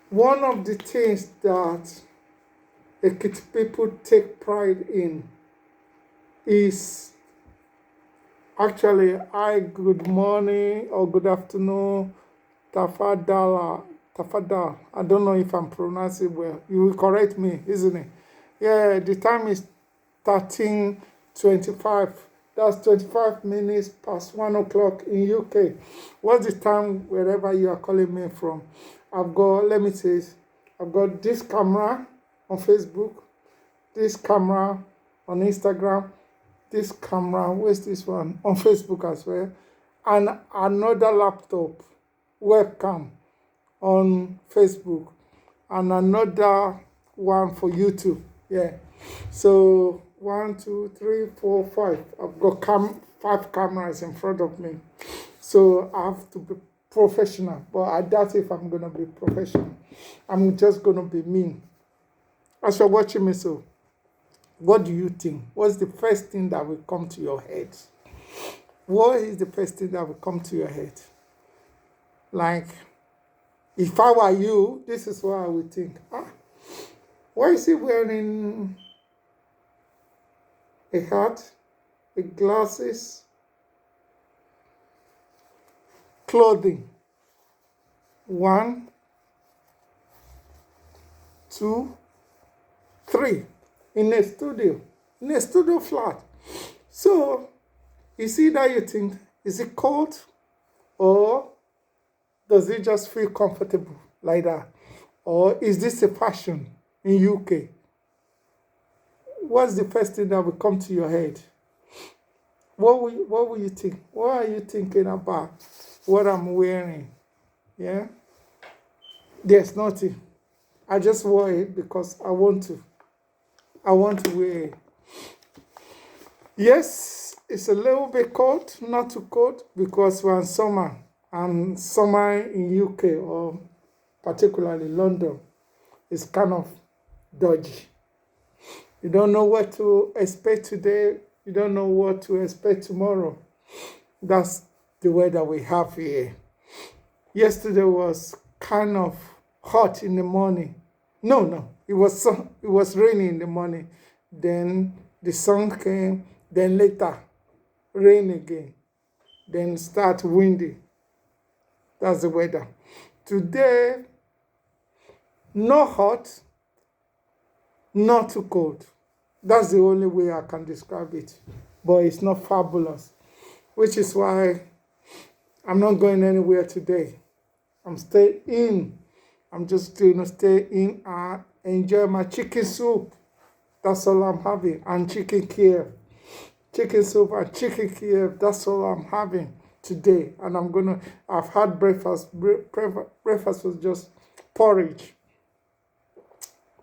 One of the things that Ekiti people take pride in is actually hi, good morning or good afternoon, Tafadala. Tafadal. I don't know if I'm pronouncing it well. You will correct me, isn't it? Yeah, the time is 13:25. That's 25 minutes past 1 o'clock in UK. What's the time wherever you are calling me from? I've got, let me say, I've got this camera on Facebook, this camera on Instagram, this camera, where's this one? On Facebook as well, and another laptop webcam on Facebook, and another one for YouTube. Yeah. So 1, 2, 3, 4, 5. I've got 5 cameras in front of me. So I have to be professional, but I doubt if I'm gonna be professional. I'm just gonna be me. As you're watching me, so what do you think? What's the first thing that will come to your head? What is the first thing that will come to your head? Like, if I were you, this is what I would think. Why is he wearing a hat, a glasses, clothing? 1, 2, 3. In a studio flat. So, is it that you think, is it cold, or does it just feel comfortable like that? Or is this a fashion in UK? What's the first thing that will come to your head? What will you think? What are you thinking about what I'm wearing? Yeah? There's nothing. I just wore it because I want to. I want to wear it. Yes, it's a little bit cold, not too cold, because we're in summer, and summer in UK, or particularly London, is kind of dodgy. You don't know what to expect today. You don't know what to expect tomorrow. That's the weather we have here. Yesterday was kind of hot in the morning. No, it was raining in the morning. Then the sun came. Then later, rain again. Then start windy. That's the weather. Today, not hot, not too cold. That's the only way I can describe it. But it's not fabulous, which is why I'm not going anywhere today. I'm staying in. I'm just going to stay in and enjoy my chicken soup. That's all I'm having. And chicken Kiev. Chicken soup and chicken Kiev. That's all I'm having today. And I've had breakfast. Breakfast was just porridge.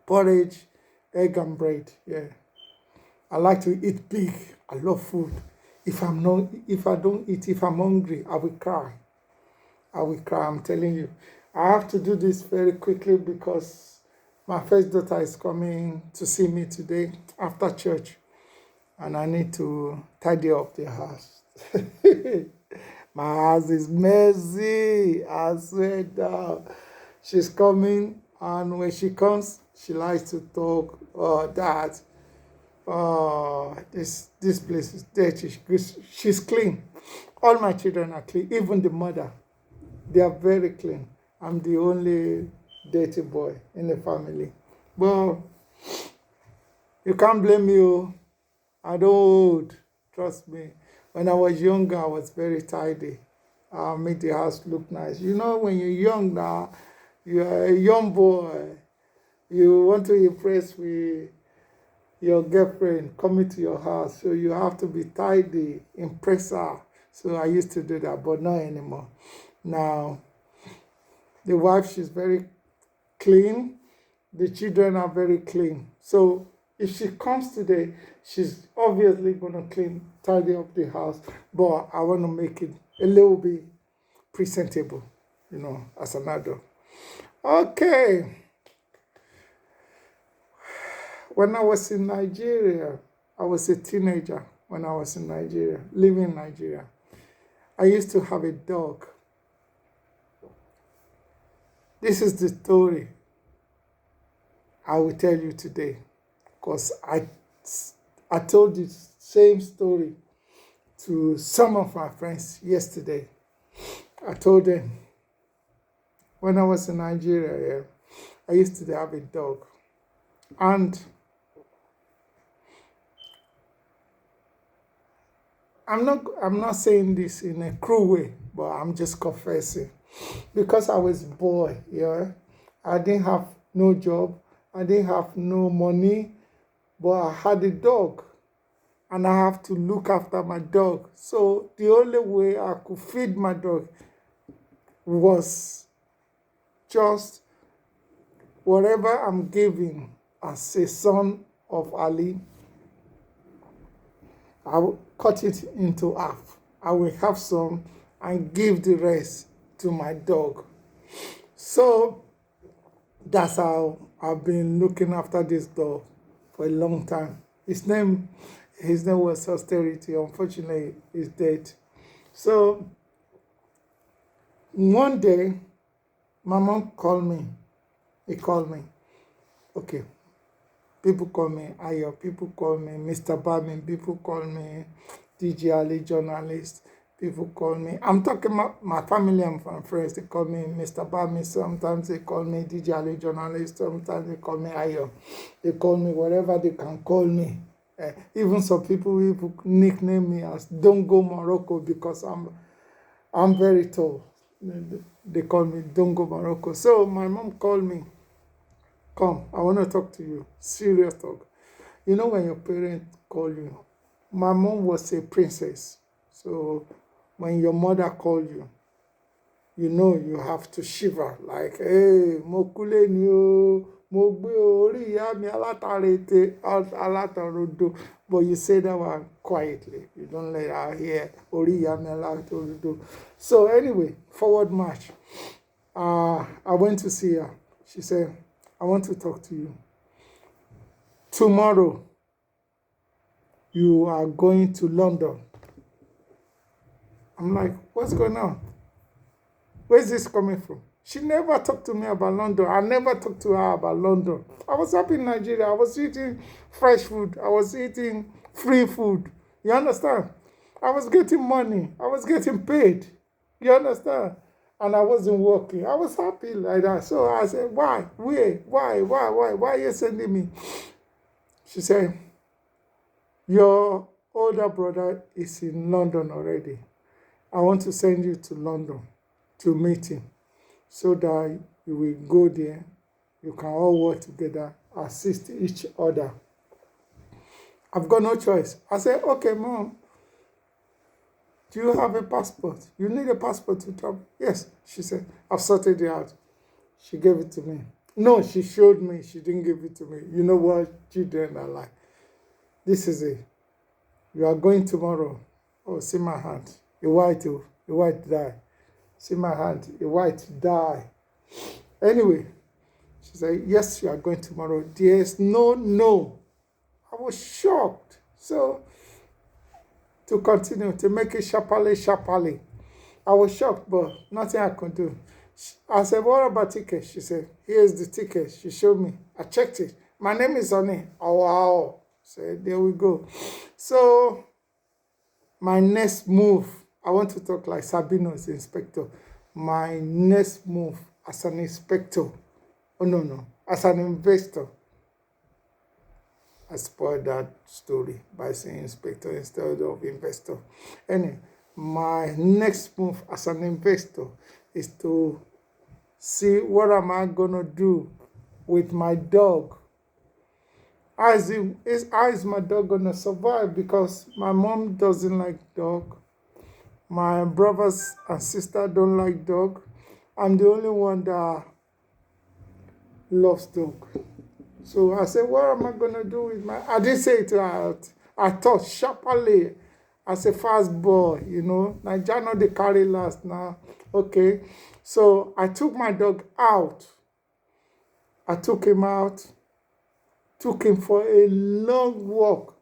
Porridge, egg and bread. Yeah. I like to eat big. I love food. If I don't eat, if I'm hungry, I will cry. I will cry, I'm telling you. I have to do this very quickly because my first daughter is coming to see me today after church, and I need to tidy up the house. My house is messy. I swear down. She's coming, and when she comes, she likes to talk. Oh, Dad, this place is dirty. She's clean. All my children are clean, even the mother. They are very clean. I'm the only dirty boy in the family. But you can't blame me. Oh. I don't old. Trust me. When I was younger, I was very tidy. I made the house look nice. You know, when you're young now, you're a young boy. You want to impress with your girlfriend coming to your house. So you have to be tidy, impress her. So I used to do that, but not anymore. Now, the wife, she's very clean. The children are very clean. So if she comes today, she's obviously going to tidy up the house. But I want to make it a little bit presentable, as an adult. Okay. When I was in Nigeria, I was a teenager when I was in Nigeria, living in Nigeria. I used to have a dog. This is the story I will tell you today, because I told the same story to some of my friends yesterday. I told them when I was in Nigeria, yeah, I used to have a dog. And I'm not saying this in a cruel way, but I'm just confessing. Because I was a boy, yeah, I didn't have no job, I didn't have no money, but I had a dog and I have to look after my dog. So the only way I could feed my dog was just whatever I'm giving as a son of Ali, I will cut it into half. I will have some and give the rest to my dog. So that's how I've been looking after this dog for a long time. His name was Austerity. Unfortunately, he's dead. So one day, my mom called me. He called me. Okay. People call me Ayo. People call me Mr. Bamin. People call me DJ Ali journalist. People call me. I'm talking about my family and my friends. They call me Mr. Bamin. Sometimes they call me DJ Ali journalist. Sometimes they call me Ayo. They call me whatever they can call me. Even some people nickname me as Don't Go Morocco because I'm very tall. They call me Don't Go Morocco. So my mom called me. Come, I want to talk to you. Serious talk. You know when your parents call you, my mom was a princess. So when your mother call you, you know you have to shiver like, hey, mo kúlé ni o, mo gbé orí ìyá mi alátàrodo. But you say that one quietly. You don't let her hear orí ìyá mi alátàrodo. So anyway, forward march. I went to see her. She said, I want to talk to you. Tomorrow, you are going to London. I'm like, what's going on? Where's this coming from? She never talked to me about London. I never talked to her about London. I was up in Nigeria. I was eating fresh food. I was eating free food. You understand? I was getting money. I was getting paid. You understand? And I wasn't working. I was happy like that. So I said, why? Why are you sending me? She said, your older brother is in London already. I want to send you to London to meet him so that you will go there. You can all work together, assist each other. I've got no choice. I said, okay, Mom, do you have a passport? You need a passport to travel? Yes, she said. I've sorted it out. She gave it to me. No, she showed me. She didn't give it to me. You know what children are like. This is it. You are going tomorrow. Oh, see my hand. A white die. See my hand. A white die. Anyway, she said, yes, you are going tomorrow. There's no. I was shocked. So, to continue, to make it sharply. I was shocked, but nothing I could do. I said, what about ticket? She said, here's the ticket. She showed me. I checked it. My name is on it. Oh, wow. So there we go. So my next move, I want to talk like Sabino as inspector. My next move as an inspector. Oh, no. As an investor. I spoiled that story by saying inspector instead of investor. Anyway, my next move as an investor is to see what am I going to do with my dog. How is my dog going to survive? Because my mom doesn't like dog. My brothers and sister don't like dog. I'm the only one that loves dog. So I said, what am I going to do with my... I didn't say it out. I thought sharply as a fast boy, you know. Nigeria, they carry last now. Okay. So I took my dog out. I took him out. Took him for a long walk.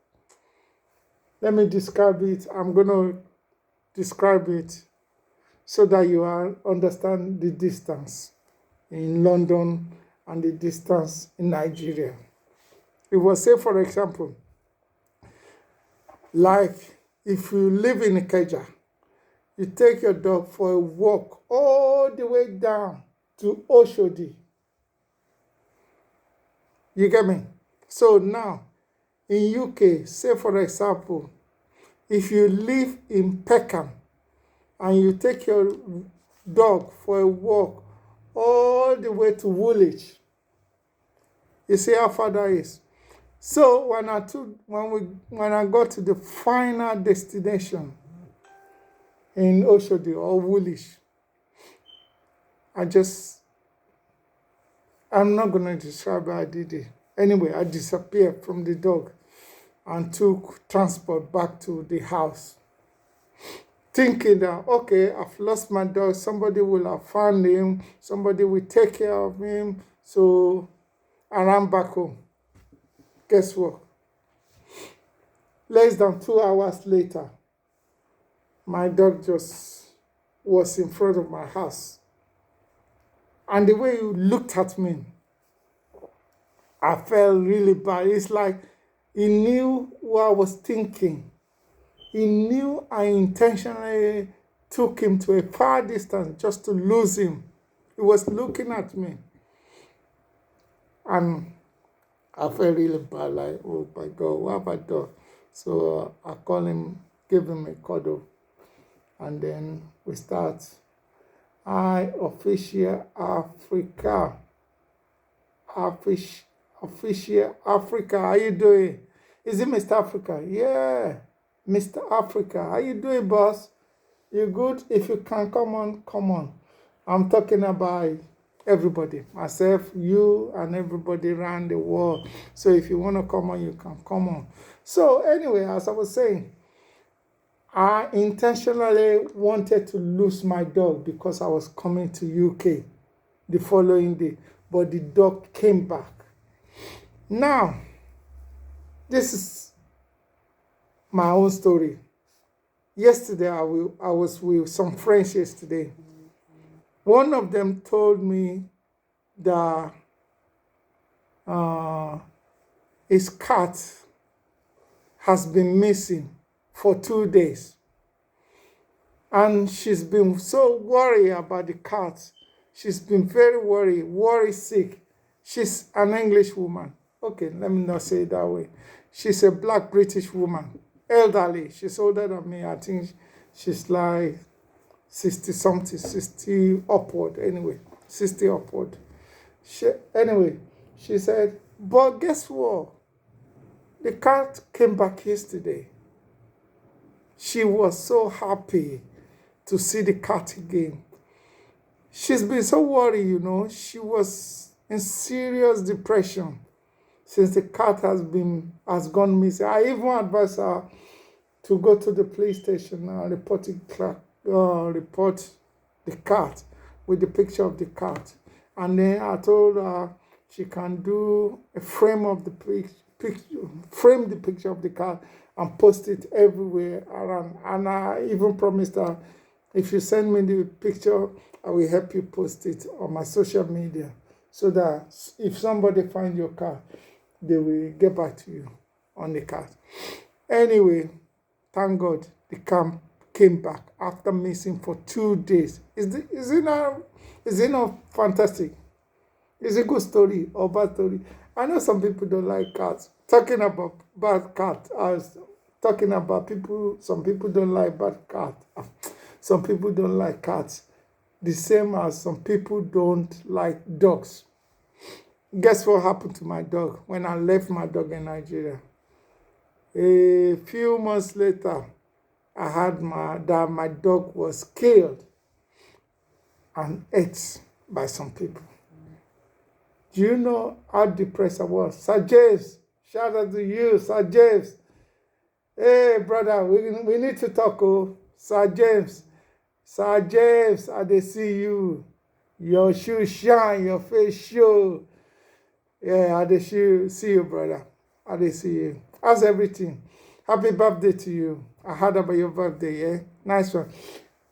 Let me describe it. I'm going to describe it so that you understand the distance. in London and the distance in Nigeria. It was, say, for example, like if you live in Ikeja, you take your dog for a walk all the way down to Oshodi. You get me? So now, in UK, say for example, if you live in Peckham and you take your dog for a walk all the way to Woolwich, you see how far that is. So when I got to the final destination in Oshodi or Woolwich, I'm not going to describe how I did it. Anyway, I disappeared from the dog and took transport back to the house, thinking that, okay, I've lost my dog, somebody will have found him, somebody will take care of him. So I ran back home. Guess what? Less than 2 hours later, my dog just was in front of my house. And the way he looked at me, I felt really bad. It's like he knew what I was thinking. He knew I intentionally took him to a far distance just to lose him. He was looking at me. And I felt really bad, like, oh my God, what have I done? So I called him, gave him a cuddle, and then we start. I official Africa. Official Africa, how you doing? Is it Mr. Africa? Yeah, Mr. Africa. How you doing, boss? You good? If you can, come on, come on. I'm talking about everybody, myself, you, and everybody around the world. So if you want to come on, you can come on. So anyway, as I was saying, I intentionally wanted to lose my dog because I was coming to UK the following day, but the dog came back. Now, this is my own story. Yesterday, I was with some friends yesterday. One of them told me that his cat has been missing for 2 days. And she's been so worried about the cat. She's been very worry sick. She's an English woman. Okay, let me not say it that way. She's a black British woman, elderly. She's older than me. I think she's like 60 something, 60 upward. Anyway, 60 upward. She said, but guess what? The cat came back yesterday. She was so happy to see the cat again. She's been so worried, you know. She was in serious depression since the cat has gone missing. I even advised her to go to the police station and report the cat with the picture of the cat. And then I told her she can do a frame of the frame the picture of the cat and post it everywhere around. And I even promised her, if you send me the picture, I will help you post it on my social media so that if somebody finds your cat, they will get back to you on the cat. Anyway, thank God the cat came back after missing for 2 days. Is it not fantastic? It's a good story or bad story. I know some people don't like cats. Talking about bad cat, I was talking about some people don't like bad cat. Some people don't like cats. The same as some people don't like dogs. Guess what happened to my dog when I left my dog in Nigeria? A few months later, I heard that my dog was killed and ate by some people. Do you know how depressed I was? Sir James, shout out to you, Sir James. Hey, brother, we need to talk, oh. Sir James, I dey see you. Your shoes shine, your face show. Yeah, I dey see you, brother. I dey see you. How's everything? Happy birthday to you. I heard about your birthday, yeah? Nice one.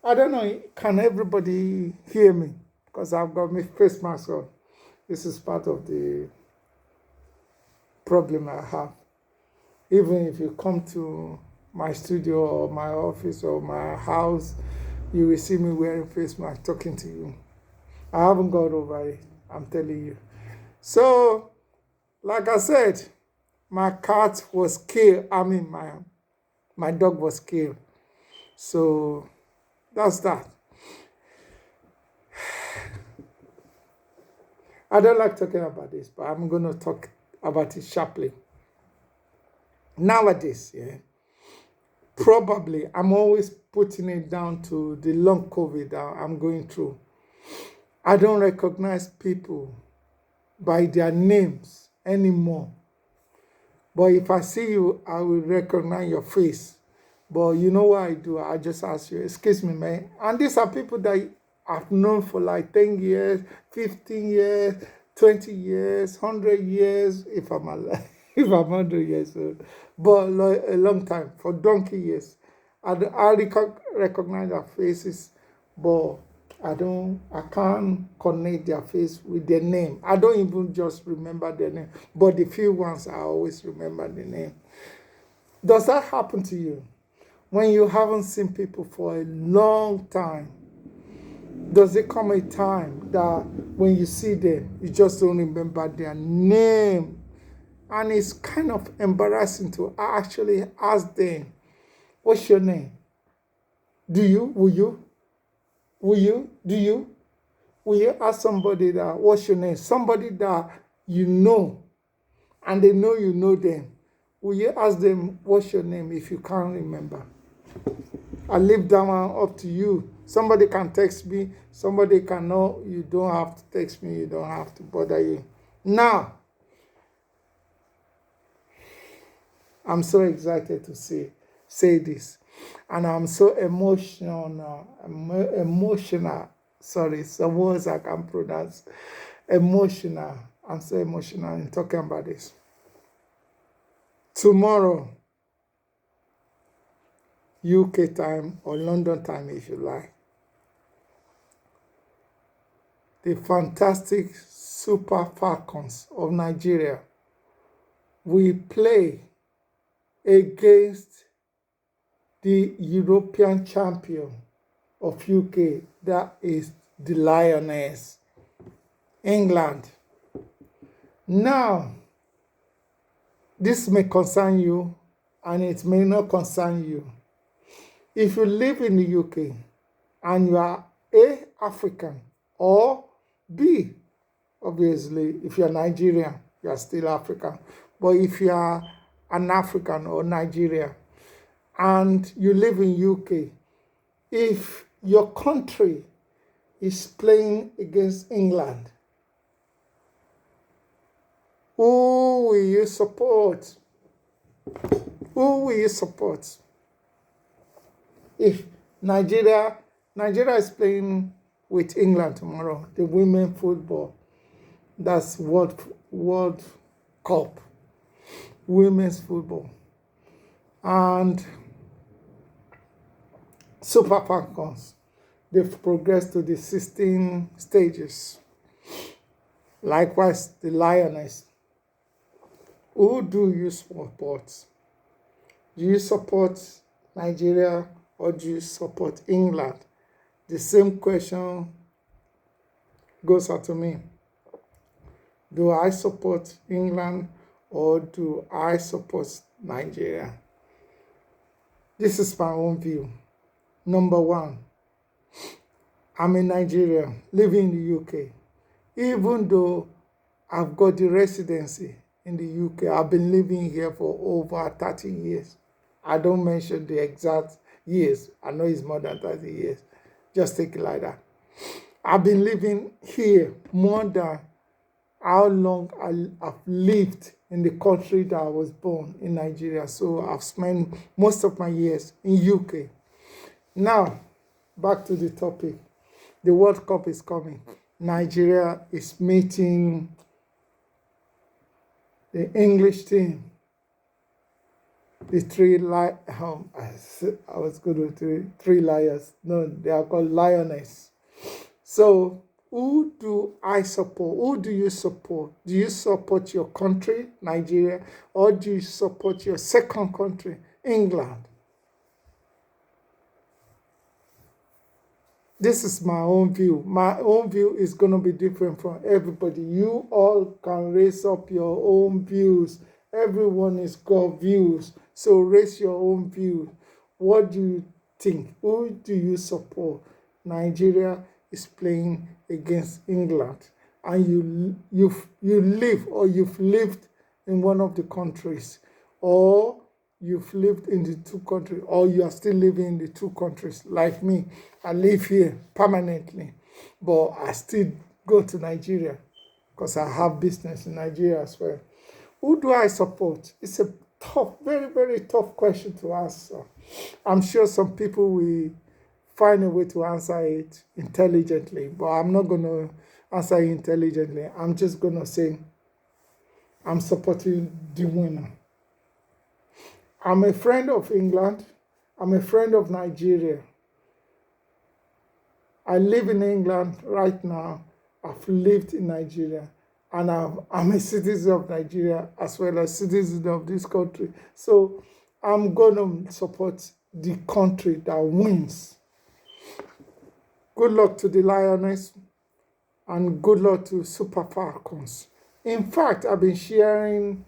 I don't know, can everybody hear me? because I've got my face mask on. This is part of the problem I have. Even if you come to my studio or my office or my house, you will see me wearing face mask talking to you. I haven't got over it, I'm telling you. So, like I said, my cat was killed. I mean, my dog was killed. So, that's that. I don't like talking about this, but I'm going to talk about it sharply. Nowadays, yeah, probably I'm always putting it down to the long COVID that I'm going through. I don't recognize people by their names anymore. But if I see you, I will recognize your face. But you know what I do? I just ask you, excuse me, man. And these are people that I've known for like 10 years, 15 years, 20 years, 100 years, if I'm alive, if I'm 100 years old. But a long time, for donkey years. I recognize their faces, but I can't connect their face with their name. I don't even just remember their name, but the few ones I always remember the name. Does that happen to you? When you haven't seen people for a long time, does there come a time that when you see them, you just don't remember their name? And it's kind of embarrassing to actually ask them, what's your name? Do you? Will you? Will you? Do you? Will you ask somebody that, what's your name? Somebody that you know, and they know you know them. Will you ask them, what's your name, if you can't remember? I leave that one up to you. Somebody can text me. Somebody can know. You don't have to text me. You don't have to bother you. Now, I'm so excited to say this. And I'm so emotional. Sorry, some words I can't pronounce. Emotional. I'm so emotional in talking about this. Tomorrow, UK time or London time, if you like, the fantastic Super Falcons of Nigeria will play against the European champion of UK, that is the Lioness, England. Now, this may concern you and it may not concern you. If you live in the UK and you are A, African, or B, obviously, if you're Nigerian, you are still African. But if you are an African or Nigerian and you live in UK, if your country is playing against England, who will you support? Who will you support? If Nigeria is playing with England tomorrow, the women football, that's World Cup, women's football, and Super Falcons, they've progressed to the 16 stages. Likewise, the Lioness. Who do you support? Do you support Nigeria or do you support England? The same question goes out to me. Do I support England or do I support Nigeria? This is my own view. Number one, I'm in Nigeria, living in the UK. Even though I've got the residency in the UK, I've been living here for over 30 years. I don't mention the exact years. I know it's more than 30 years. Just take it like that. I've been living here more than how long I've lived in the country that I was born in Nigeria. So I've spent most of my years in UK. Now, back to the topic. The World Cup is coming. Nigeria is meeting the English team. The I was good with three lions. No, they are called Lioness. So Who do I support? Who do you support? Do you support your country, Nigeria, or do you support your second country, England? This is my own view. My own view is going to be different from everybody. You all can raise up your own views. Everyone is got views. So raise your own view. What do you think? Who do you support? Nigeria is playing against England, and you live or you've lived in one of the countries, or you've lived in the two countries, or you are still living in the two countries. Like me, I live here permanently, but I still go to Nigeria because I have business in Nigeria as well. Who do I support? It's a tough, very, very tough question to answer. I'm sure some people will find a way to answer it intelligently, but I'm not going to answer it intelligently. I'm just going to say I'm supporting the winner. I'm a friend of England. I'm a friend of Nigeria. I live in England right now. I've lived in Nigeria. And I'm a citizen of Nigeria as well as citizen of this country. So I'm going to support the country that wins. Good luck to the Lioness and good luck to Super Falcons. In fact, I've been sharing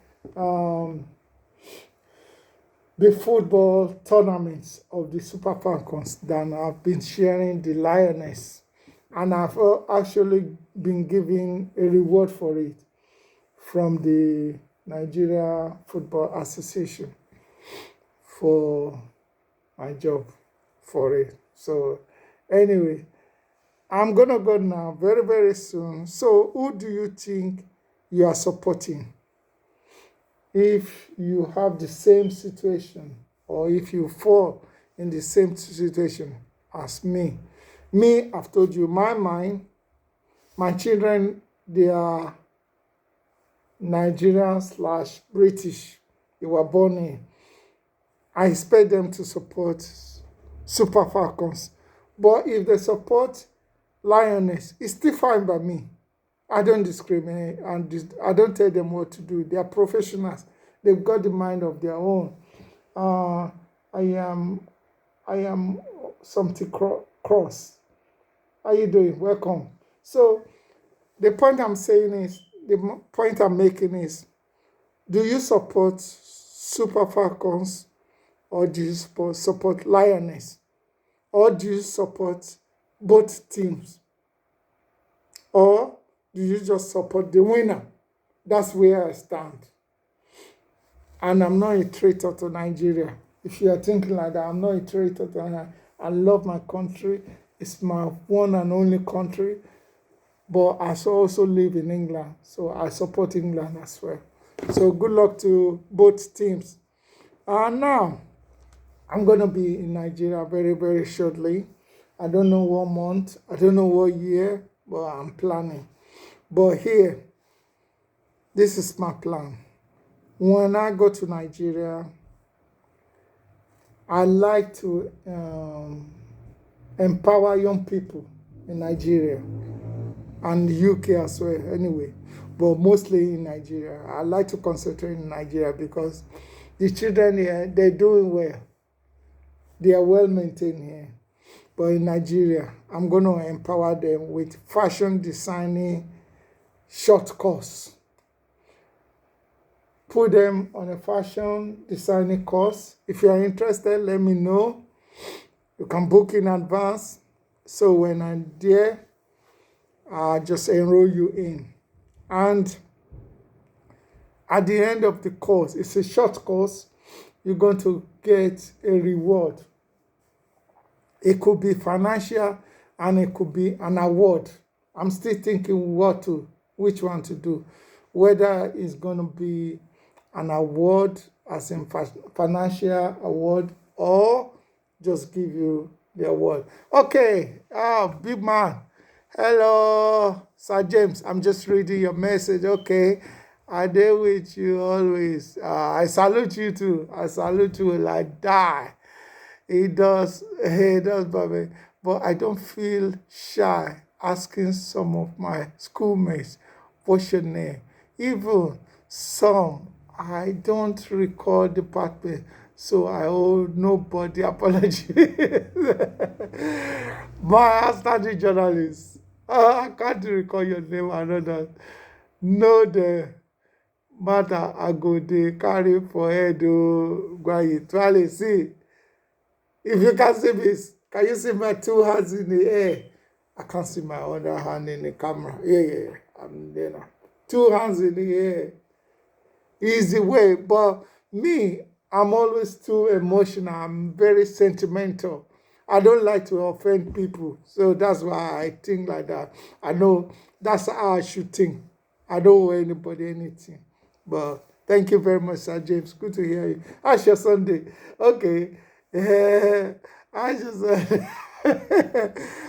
the football tournaments of the Super Falcons than I've been sharing the Lioness. And I've actually been given a reward for it from the Nigeria Football Association for my job for it. So anyway, I'm going to go now very, very soon. So who do you think you are supporting? If you have the same situation, or if you fall in the same situation as me. Me, I've told you, my mind, my children, they are Nigerian/British. They were born here. I expect them to support Super Falcons. But if they support Lioness, it's still fine by me. I don't discriminate and I don't tell them what to do. They are professionals. They've got the mind of their own. I am something cross. How you doing? Welcome. So the point I'm making is, do you support Super Falcons or do you support Lioness? Or do you support both teams? Or do you just support the winner? That's where I stand. And I'm not a traitor to Nigeria. If you are thinking like that, I'm not a traitor to Nigeria. I love my country. It's my one and only country. But I also live in England, so I support England as well. So good luck to both teams. Now, I'm going to be in Nigeria very, very shortly. I don't know what month, I don't know what year, but I'm planning. But here, this is my plan. When I go to Nigeria, I like to empower young people in Nigeria and the UK as well, anyway. But mostly in Nigeria. I like to concentrate in Nigeria because the children here, they're doing well. They are well maintained here. But in Nigeria, I'm going to empower them with fashion designing short course. Put them on a fashion designing course. If you are interested, let me know. You can book in advance. So when I'm there, I'll just enroll you in. And at the end of the course, it's a short course, you're going to get a reward. It could be financial and it could be an award. I'm still thinking which one to do. Whether it's going to be an award, as in financial award, or just give you the award. Okay, big man. Hello, Sir James. I'm just reading your message. Okay, I deal with you always. I salute you too. I salute you like that. He does, Bobby. But I don't feel shy asking some of my schoolmates, what's your name? Even some, I don't recall department, so I owe nobody apology. My outstanding journalist, I can't recall your name, I know that. Know the matter I go dey carry for head o gbayi twale. See, if you can see me, can you see my two hands in the air? I can't see my other hand in the camera. Yeah. I'm there now. Two hands in the air. Easy way. But me, I'm always too emotional. I'm very sentimental. I don't like to offend people. So that's why I think like that. I know that's how I should think. I don't owe anybody anything. But thank you very much, Sir James. Good to hear you. How's your Sunday? Okay. I just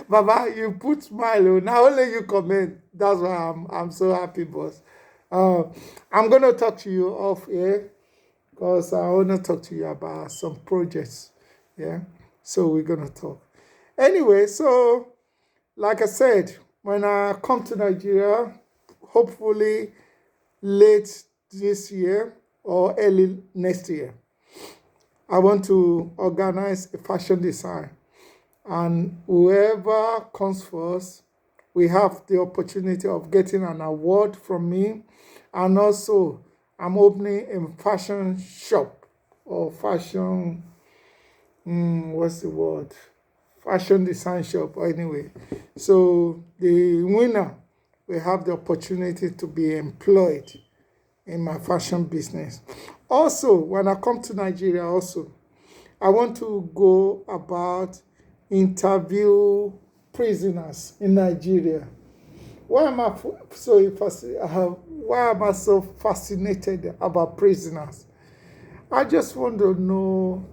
Baba, you put smile. Oh. Now only you comment. That's why I'm so happy, boss. Uh, I'm gonna talk to you off here because I wanna talk to you about some projects. Yeah. So we're gonna talk. Anyway, so like I said, when I come to Nigeria, hopefully late this year or early next year, I want to organize a fashion design. And whoever comes first, we have the opportunity of getting an award from me. And also, I'm opening a fashion shop or fashion, what's the word? Fashion design shop, anyway. So the winner will have the opportunity to be employed in my fashion business. Also, when I come to Nigeria, also, I want to go about interview prisoners in Nigeria. Why am I so fascinated about prisoners? I just want to know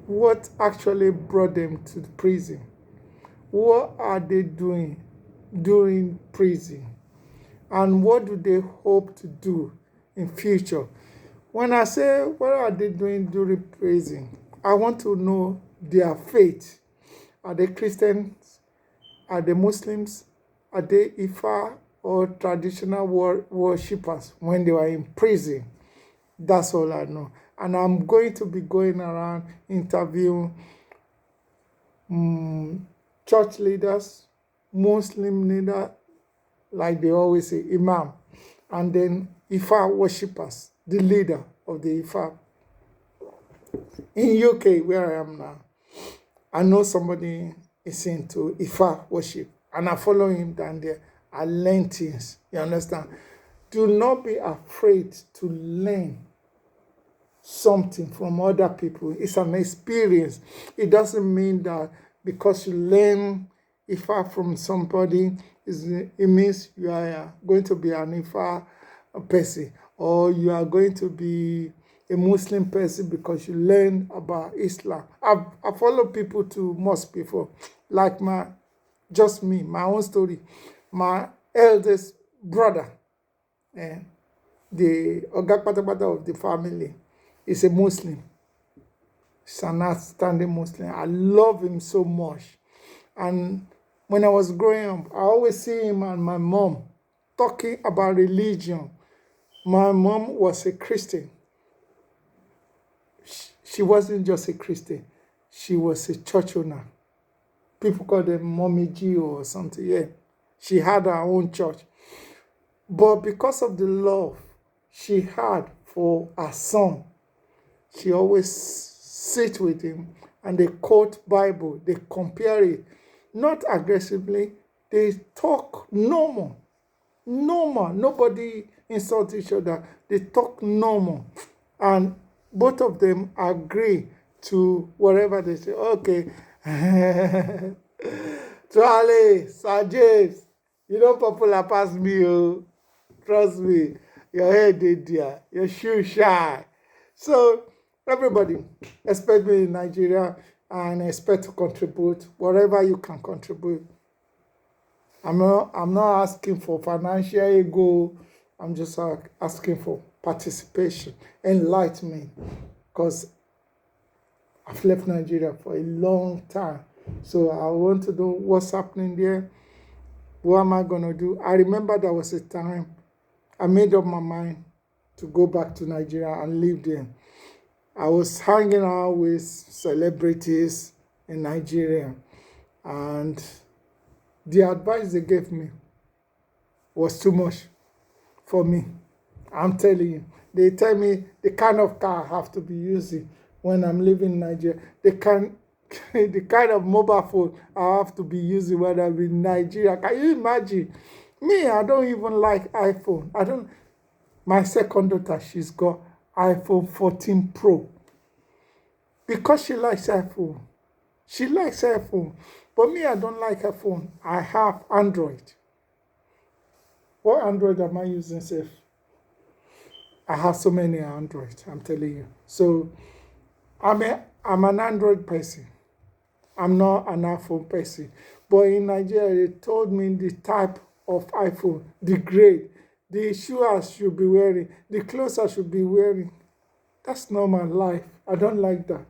what actually brought them to the prison. What are they doing during prison? And what do they hope to do in future? When I say what are they doing during prison, I want to know their faith. Are they Christians? Are they Muslims? Are they Ifa or traditional worshippers when they were in prison? That's all I know. And I'm going to be going around interviewing church leaders, Muslim leaders, like they always say, Imam, and then Ifa worshippers, the leader of the Ifa. In UK, where I am now, I know somebody is into Ifa worship, and I follow him down there. I learn things. You understand? Do not be afraid to learn something from other people. It's an experience. It doesn't mean that because you learn Ifa from somebody, it means you are going to be an Ifa person, or you are going to be a Muslim person because you learn about Islam. I follow people to mosque before, like my own story. My eldest brother, the Oga Patapata of the family, is a Muslim. He's an outstanding Muslim. I love him so much. And when I was growing up, I always see him and my mom talking about religion. My mom was a Christian. She wasn't just a Christian. She was a church owner. People call them Mommy G or something. Yeah. She had her own church. But because of the love she had for her son, she always sit with him and they quote Bible. They compare it. Not aggressively. They talk normal. Normal. Nobody insult each other. They talk normal. And both of them agree to whatever they say. Okay. Charlie, Sir James, you don't popular pass me, oh. Trust me. Your head is there. Your shoe shine. So, everybody, expect me in Nigeria and expect to contribute whatever you can contribute. I'm not asking for financial ego. I'm just asking for participation, enlightenment, because I've left Nigeria for a long time. So I want to know what's happening there. What am I going to do? I remember there was a time I made up my mind to go back to Nigeria and live there. I was hanging out with celebrities in Nigeria, and the advice they gave me was too much for me. I'm telling you. They tell me the kind of car I have to be using when I'm living in Nigeria. The kind of mobile phone I have to be using when I'm in Nigeria. Can you imagine? Me, I don't even like iPhone. I don't. My second daughter, she's got iPhone 14 Pro because she likes iPhone. She likes iPhone. But me, I don't like iPhone. I have Android. What Android am I using, safe? I have so many Android, I'm telling you. So I'm an Android person. I'm not an iPhone person. But in Nigeria, they told me the type of iPhone, the grade, the shoe I should be wearing, the clothes I should be wearing. That's not my life. I don't like that.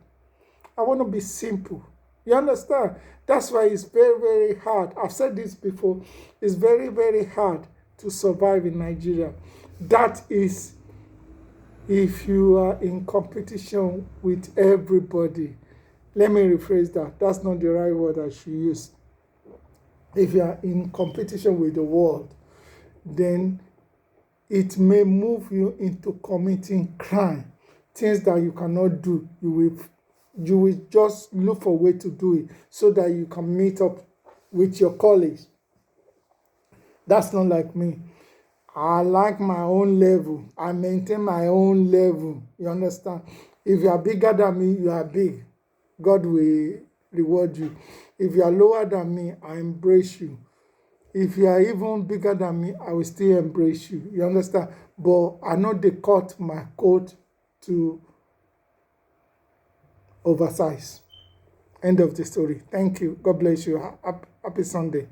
I want to be simple. You understand? That's why it's very, very hard. I've said this before. It's very, very hard to survive in Nigeria. That is if you are in competition with everybody. Let me rephrase that. That's not the right word I should use. If you are in competition with the world, then it may move you into committing crime, things that you cannot do. You will just look for a way to do it so that you can meet up with your colleagues. That's not like me. I like my own level. I maintain my own level. You understand? If you are bigger than me, you are big. God will reward you. If you are lower than me, I embrace you. If you are even bigger than me, I will still embrace you. You understand? But I know they cut my coat to oversize. End of the story. Thank you. God bless you. Happy Sunday.